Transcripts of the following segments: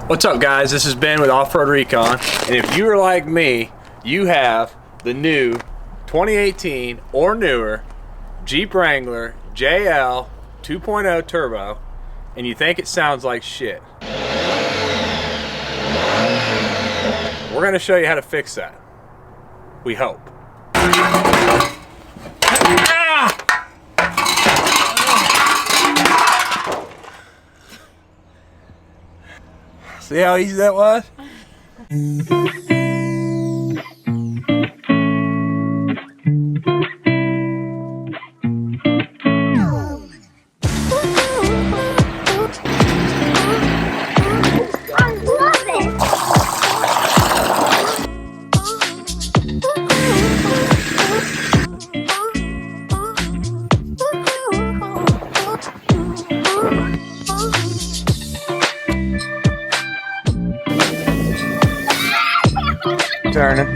What's up guys, this is Ben with Off-Road Recon, and if you are like me, you have the new 2018 or newer Jeep Wrangler JL 2.0 Turbo, and you think it sounds like shit. We're going to show you how to fix that. We hope. See how easy that was? Turning.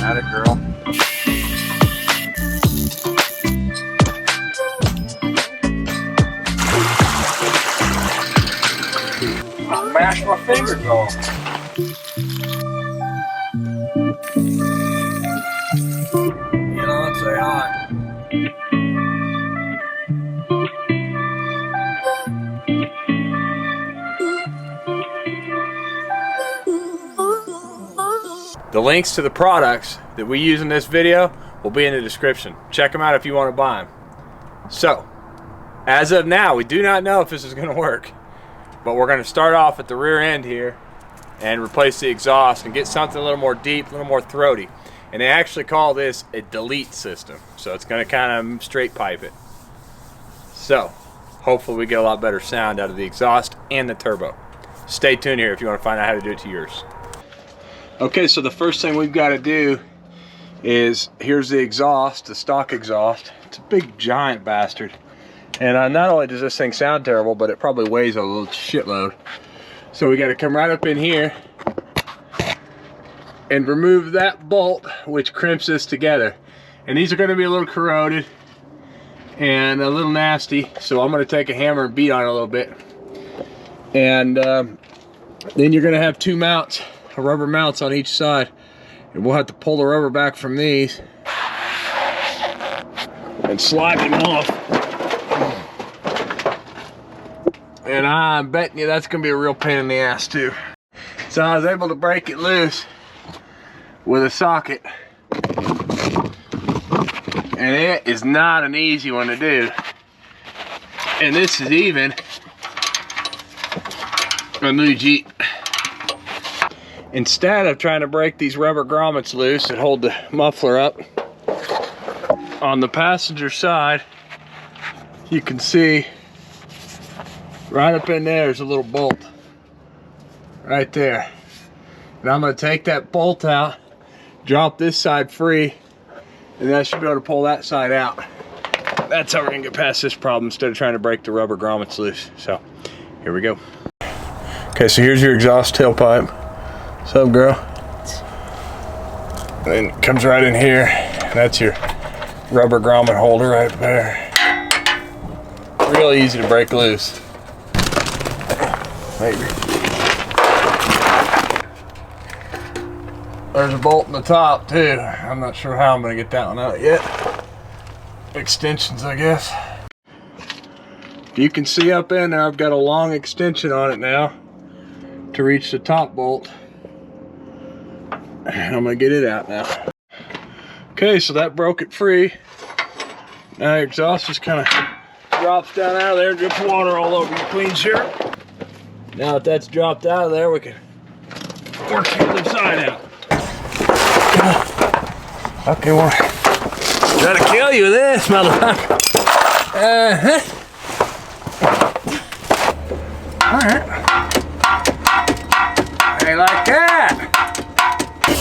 Atta girl. I mashed my fingers off. You know, it's so hot. The links to the products that we use in this video will be in the description. Check them out if you want to buy them. So, as of now, we do not know if this is going to work, but we're going to start off at the rear end here and replace the exhaust and get something a little more deep, a little more throaty. And they actually call this a delete system, so it's going to kind of straight pipe it. So, hopefully we get a lot better sound out of the exhaust and the turbo. Stay tuned here if you want to find out how to do it to yours. Okay, so the first thing we've got to do is, here's the exhaust, the stock exhaust. It's a big giant bastard. And not only does this thing sound terrible, but it probably weighs a little shitload. So we got to come right up in here and remove that bolt, which crimps this together. And these are going to be a little corroded and a little nasty. So I'm going to take a hammer and beat on it a little bit. And then you're going to have two mounts. Rubber mounts on each side, and we'll have to pull the rubber back from these and slide them off. And I'm betting you that's gonna be a real pain in the ass too. So I was able to break it loose with a socket, and it is not an easy one to do. And this is even a new Jeep. Instead of trying to break these rubber grommets loose that hold the muffler up, on the passenger side, you can see right up in there's a little bolt right there. And I'm going to take that bolt out, drop this side free, and I should be able to pull that side out. That's how we're going to get past this problem instead of trying to break the rubber grommets loose. So here we go. Okay, so here's your exhaust tailpipe. What's up, girl? And it comes right in here. That's your rubber grommet holder right there. Real easy to break loose. Maybe. There's a bolt in the top too. I'm not sure how I'm gonna get that one out yet. Extensions, I guess. You can see up in there, I've got a long extension on it now to reach the top bolt. I'm gonna get it out now. Okay, so that broke it free. Now your exhaust just kind of drops down out of there and drips water all over your clean shirt. Now that that's dropped out of there, we can work the other side out. Okay, we're trying to kill you with this, motherfucker. Alright. Hey, like that.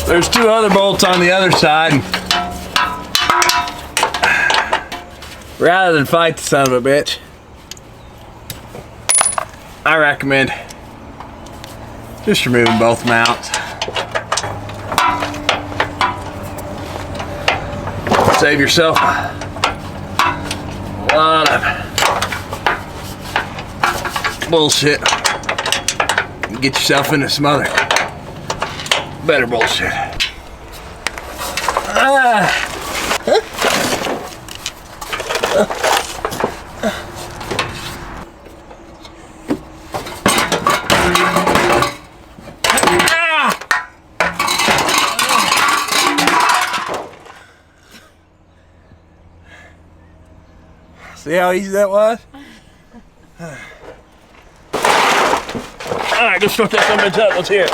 There's two other bolts on the other side. Rather than fight the son of a bitch, I recommend just removing both mounts. Save yourself a lot of bullshit get yourself into some other better bullshit. See how easy that was? Alright, let's start that some bitch up. Let's hear it.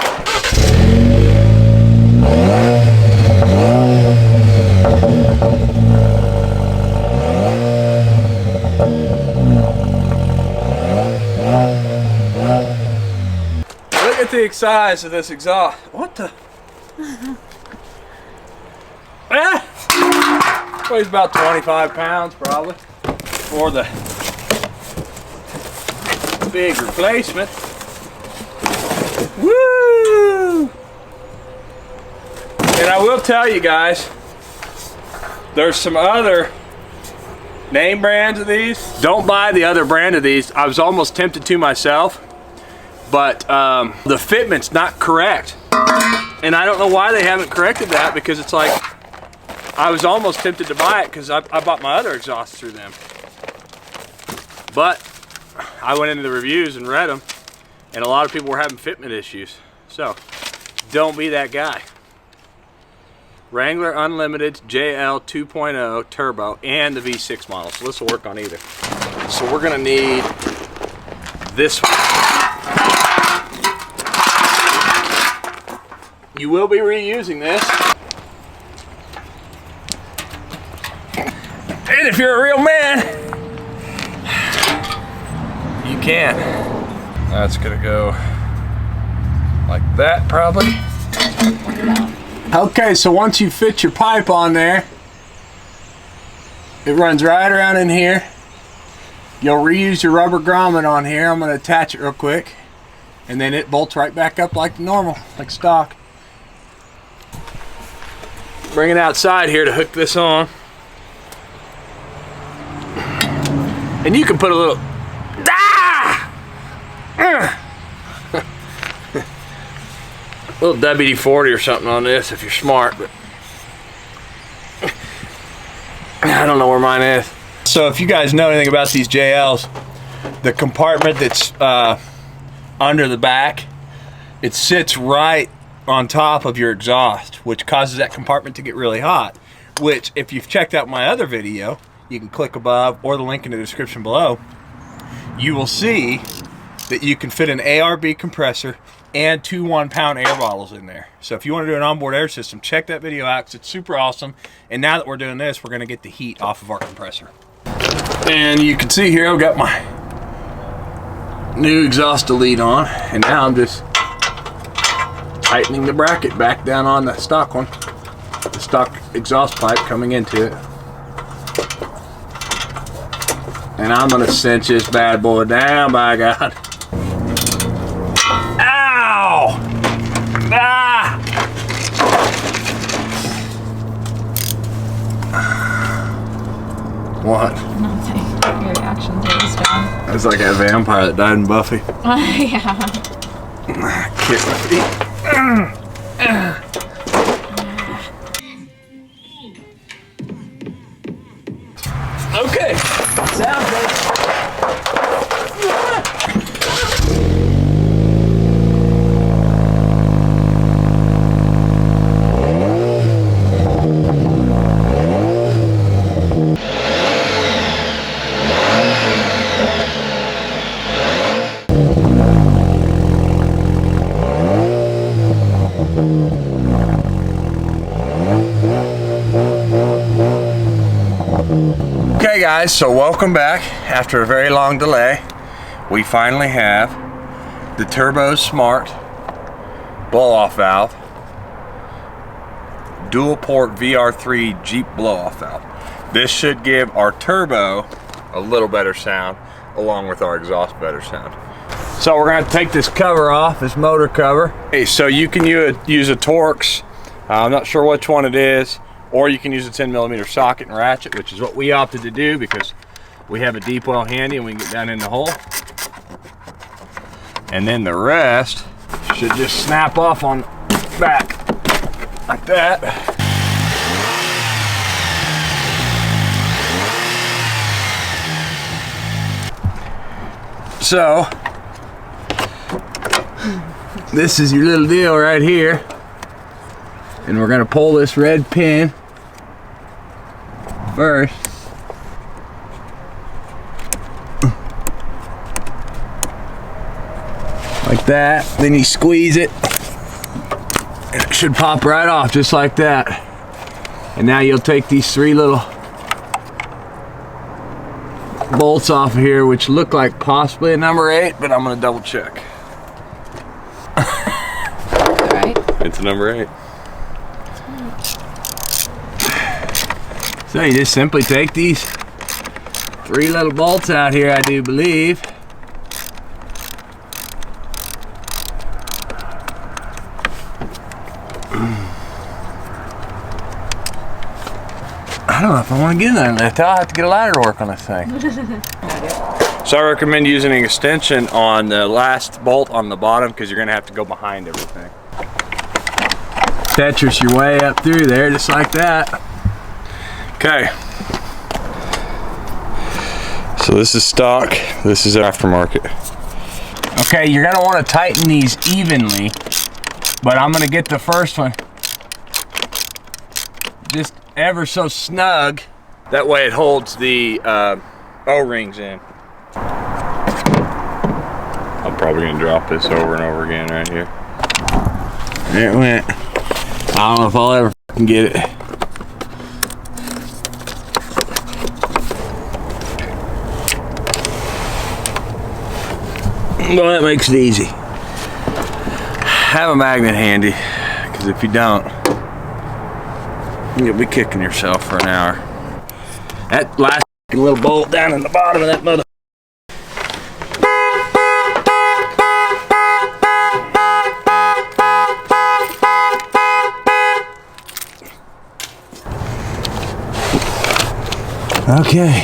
Look at the size of this exhaust. What the? Weighs about 25 pounds probably. For the big replacement. Woo! And I will tell you guys, there's some other name brands of these. Don't buy the other brand of these. I was almost tempted to myself, but the fitment's not correct. And I don't know why they haven't corrected that, because it's like, I was almost tempted to buy it because I bought my other exhaust through them. But I went into the reviews and read them, and a lot of people were having fitment issues. So don't be that guy. Wrangler Unlimited JL 2.0 Turbo and the V6 model. So this will work on either. So we're gonna need this one. You will be reusing this. And if you're a real man, you can. That's gonna go like that probably. Okay, so once you fit your pipe on there, it runs right around in here. You'll reuse your rubber grommet on here. I'm gonna attach it real quick, and then it bolts right back up like normal, like stock. Bring it outside here to hook this on. And you can put a little little WD-40 or something on this if you're smart, but I don't know where mine is. So if you guys know anything about these JLs, the compartment that's under the back, it sits right on top of your exhaust, which causes that compartment to get really hot, which if you've checked out my other video, you can click above or the link in the description below, you will see that you can fit an ARB compressor and 2 1-pound air bottles in there. So if you want to do an onboard air system, check that video out because it's super awesome. And now that we're doing this, we're going to get the heat off of our compressor. And you can see here I've got my new exhaust delete on, and now I'm just tightening the bracket back down on the stock one, the stock exhaust pipe coming into it. And I'm gonna cinch this bad boy down, by God. Ow! Ah! What? Nothing. Your reaction to this one. It's like a vampire that died in Buffy. Yeah. Kick my feet. Okay. Sounds good. Okay guys, so welcome back. After a very long delay, we finally have the TurboSmart blow-off valve, dual port VR3 Jeep blow-off valve. This should give our turbo a little better sound along with our exhaust better sound. So we're going to take this cover off, this motor cover. Okay, so you can use a Torx, I'm not sure which one it is, or you can use a 10mm socket and ratchet, which is what we opted to do because we have a deep well handy and we can get down in the hole. And then the rest Should just snap off on back like that. So this is your little deal right here, and we're gonna pull this red pin first. Like that, then you squeeze it and it should pop right off just like that. And now you'll take these 3 little bolts off of here, which look like possibly a number 8, but I'm gonna double check. Right? It's a number 8. So you just simply take these 3 little bolts out here, I do believe. I don't know if I want to get in there and lift. I'll have to get a ladder to work on this thing. So I recommend using an extension on the last bolt on the bottom because you're going to have to go behind everything. Tetris your way up through there just like that. Okay. So this is stock. This is aftermarket. Okay, you're going to want to tighten these evenly, but I'm going to get the first one just ever so snug. That way it holds the O-rings in. I'm probably gonna drop this over and over again right here. There it went. I don't know if I'll ever fucking get it. Well, that makes it easy. Have a magnet handy, because if you don't, you'll be kicking yourself for an hour. That last little bolt down in the bottom of that mother. Okay.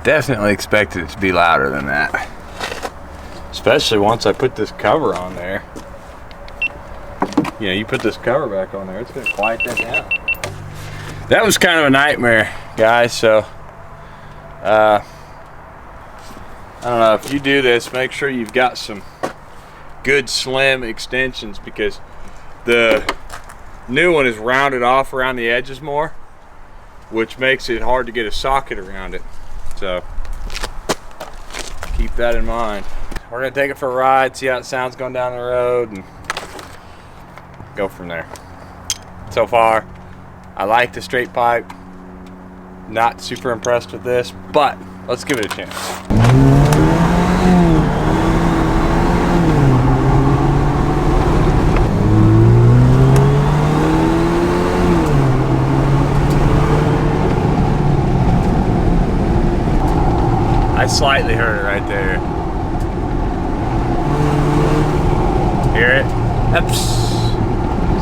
Definitely expected it to be louder than that. Especially once I put this cover on there. You know, you put this cover back on there, it's gonna quiet that down. That was kind of a nightmare, guys, so I don't know, if you do this, make sure you've got some good slim extensions, because the new one is rounded off around the edges more, which makes it hard to get a socket around it. So keep that in mind. We're gonna take it for a ride, see how it sounds going down the road, and go from there. So far, I like the straight pipe. Not super impressed with this, but let's give it a chance. I slightly heard it right there. Hear it? Oops.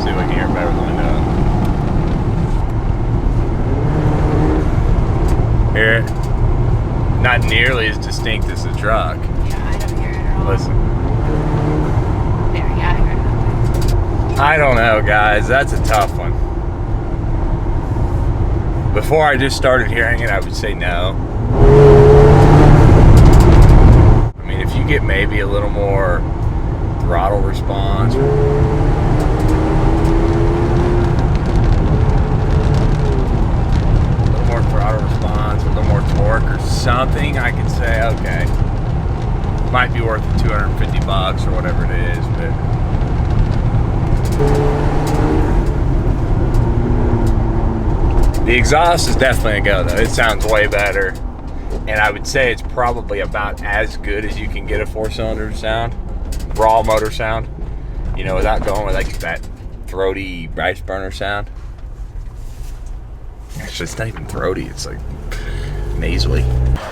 See if I can hear it better than I know. Hear it? Not nearly as distinct as the truck. Yeah, I don't hear it at all. Listen. There, yeah, I heard it. I don't know, guys. That's a tough one. Before I just started hearing it, I would say no. I mean, if you get maybe a little more throttle response, a little more throttle response, a little more torque or something, I could say, okay, might be worth the 250 bucks or whatever it is, but the exhaust is definitely a go, though. It sounds way better, and I would say it's probably about as good as you can get a 4-cylinder sound, raw motor sound, you know, without going with like that throaty rice burner sound. Actually, it's not even throaty. It's like, nasally.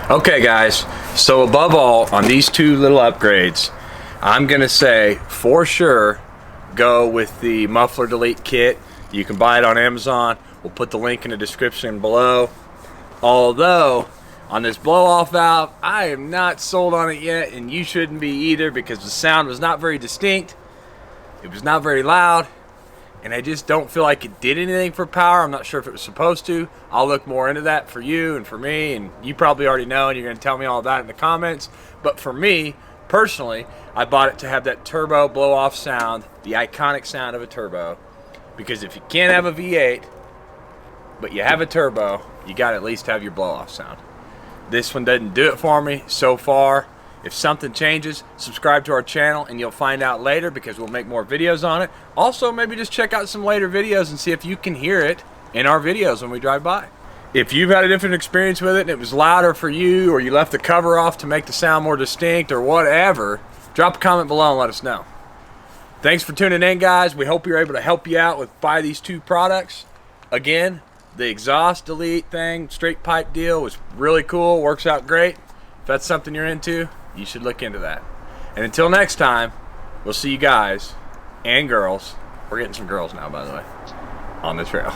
Okay guys, so above all, on these two little upgrades, I'm gonna say for sure go with the muffler delete kit. You can buy it on Amazon. We'll put the link in the description below. Although on this blow off valve, I am not sold on it yet, and you shouldn't be either, because the sound was not very distinct, it was not very loud, and I just don't feel like it did anything for power. I'm not sure if it was supposed to. I'll look more into that for you and for me, and you probably already know, and you're going to tell me all about it in the comments. But for me personally, I bought it to have that turbo blow off sound, the iconic sound of a turbo, because if you can't have a V8 but you have a turbo, you got to at least have your blow off sound. This one doesn't do it for me so far. If something changes, subscribe to our channel and you'll find out later, because we'll make more videos on it. Also, maybe just check out some later videos and see if you can hear it in our videos when we drive by. If you've had a different experience with it and it was louder for you, or you left the cover off to make the sound more distinct or whatever, drop a comment below and let us know. Thanks for tuning in, guys. We hope we were able to help you out with buy these two products. Again, the exhaust delete thing, straight pipe deal, was really cool, works out great. If that's something you're into, you should look into that. And until next time, we'll see you guys and girls. We're getting some girls now, by the way, on the trail.